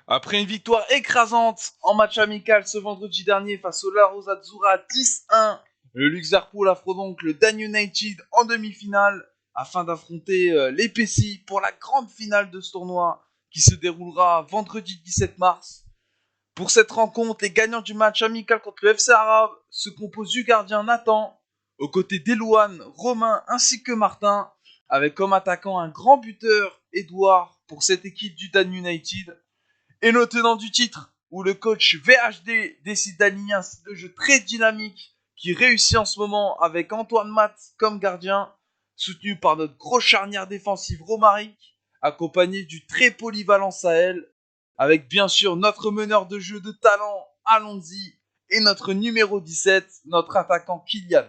Après une victoire écrasante en match amical ce vendredi dernier face au La Rosazzurra 10-1, le Liverpool affronte donc le Dan United en demi-finale afin d'affronter les Pessi pour la grande finale de ce tournoi qui se déroulera vendredi 17 mars. Pour cette rencontre, les gagnants du match amical contre le FC Arabe se composent du gardien Nathan, aux côtés d'Elouane, Romain ainsi que Martin, avec comme attaquant un grand buteur, Edouard, pour cette équipe du Dan United. Et le tenant du titre, où le coach VHD décide d'aligner un style de jeu très dynamique qui réussit en ce moment avec Antoine Mat comme gardien, soutenu par notre grosse charnière défensive Romaric, accompagné du très polyvalent Sahel, avec bien sûr notre meneur de jeu de talent Alonzi et notre numéro 17, notre attaquant Kylian.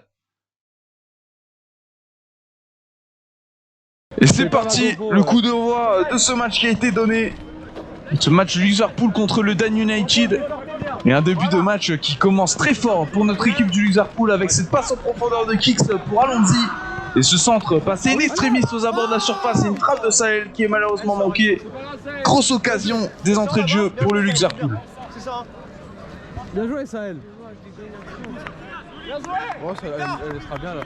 Et c'est parti, le coup d'envoi de ce match qui a été donné. Ce match Liverpool contre le Dan United. Et un début de match qui commence très fort pour notre équipe du Liverpool avec cette passe en profondeur de Kicks pour Alonzi. Et ce centre passé in extremis aux abords de la surface et une trappe de Sahel qui est malheureusement manquée. Grosse occasion des entrées de jeu pour le Liverpool. C'est ça. Bien joué Sahel. Bien joué. Oh, elle sera bien là.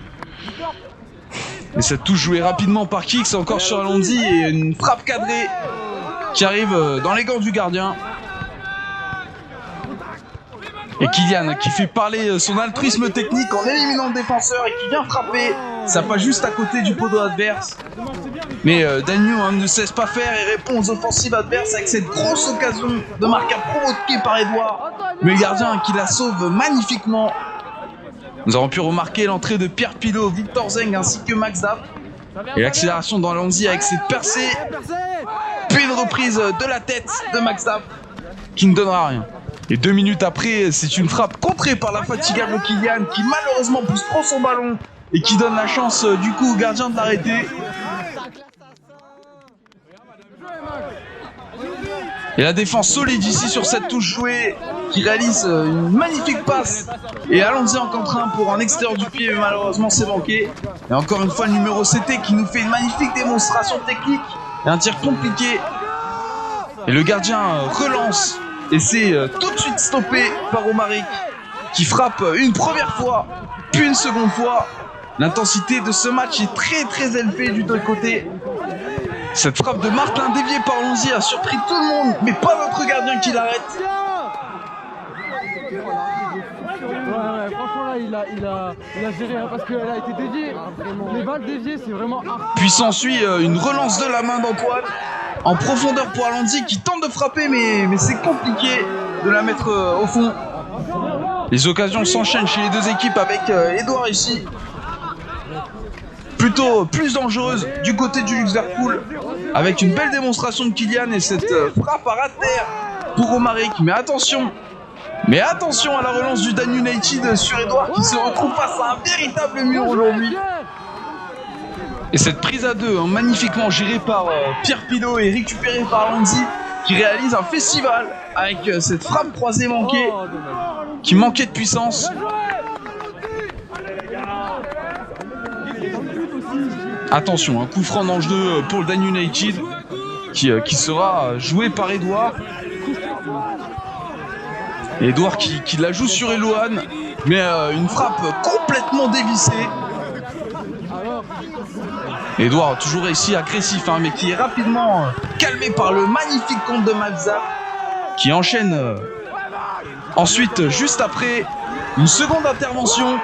Et cette touche jouée rapidement par Kicks, encore sur Alonzi et une frappe cadrée qui arrive dans les gants du gardien. Et Kylian qui fait parler son altruisme technique en éliminant le défenseur et qui vient frapper. Ça passe juste à côté du poteau adverse. Mais Daniel ne cesse pas faire et répond aux offensives adverses avec cette grosse occasion de marquage provoquée par Edouard. Mais le gardien qui la sauve magnifiquement. Nous avons pu remarquer l'entrée de Pierre Pilot, Victor Zeng ainsi que Max Dapp. Et l'accélération dans Alonzi avec cette percée. Puis une reprise de la tête de Max Dapp qui ne donnera rien. Et 2 minutes après, c'est une frappe contrée par la fatigable Kylian qui malheureusement pousse trop son ballon et qui donne la chance du coup au gardien de l'arrêter. Et la défense solide ici sur cette touche jouée qui réalise une magnifique passe. Et Alonzi en contre 1 pour un extérieur du pied, mais malheureusement c'est manqué. Et encore une fois le numéro CT qui nous fait une magnifique démonstration technique et un tir compliqué. Et le gardien relance et c'est tout de suite stoppé par Romaric qui frappe une première fois, puis une seconde fois. L'intensité de ce match est très très élevée du deux côtés. Cette frappe de Martin déviée par Alonzi a surpris tout le monde, mais pas notre gardien qui l'arrête. Ouais, franchement là il a géré hein, parce qu'elle a été déviée. Les balles déviées c'est vraiment hard. Puis s'ensuit une relance de la main d'Antoine en profondeur pour Alonzi qui tente de frapper mais c'est compliqué de la mettre au fond. Les occasions s'enchaînent chez les deux équipes avec Edouard ici. Plutôt plus dangereuse du côté du Liverpool avec une belle démonstration de Kylian et cette frappe à ras de terre pour Romaric. Mais attention à la relance du Dan United sur Edouard qui se retrouve face à un véritable mur aujourd'hui. Et cette prise à deux magnifiquement gérée par Pierre Pilot et récupérée par Alonzi qui réalise un festival avec cette frappe croisée manquée qui manquait de puissance. Attention, un coup franc d'ange 2 pour le Dan United qui sera joué par Edouard. Edouard qui la joue sur Elouane, mais une frappe complètement dévissée. Edouard toujours ici agressif, hein, mais qui est rapidement calmé par le magnifique compte de Malza, qui enchaîne ensuite, juste après, une seconde intervention.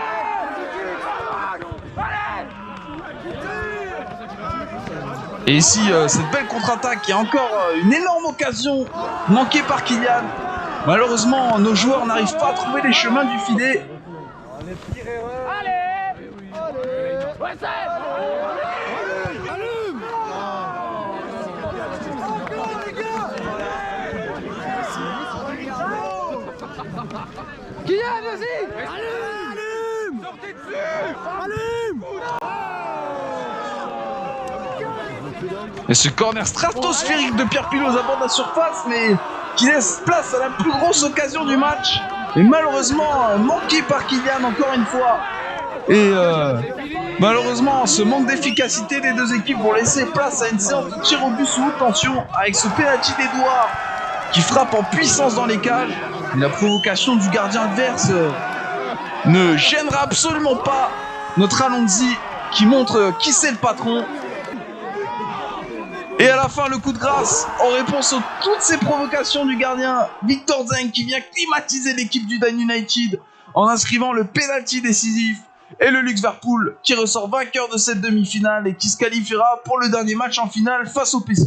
Et ici, cette belle contre-attaque, il y a encore une énorme occasion manquée par Kylian. Malheureusement, nos joueurs n'arrivent pas à trouver les chemins du filet. Kylian, vas-y! Allume! Sortez dessus! Allume! Et ce corner stratosphérique de Pierre Pilot aux abords de la surface, mais qui laisse place à la plus grosse occasion du match. Et malheureusement, manqué par Kylian encore une fois. Et malheureusement, ce manque d'efficacité des deux équipes vont laisser place à une séance de tir au but sous haute tension avec ce penalty d'Edouard qui frappe en puissance dans les cages. Et la provocation du gardien adverse ne gênera absolument pas notre Alonzi qui montre qui c'est le patron. Et à la fin, le coup de grâce en réponse à toutes ces provocations du gardien Victor Zeng qui vient climatiser l'équipe du Dan United en inscrivant le penalty décisif. Et le Liverpool qui ressort vainqueur de cette demi-finale et qui se qualifiera pour le dernier match en finale face au PSG.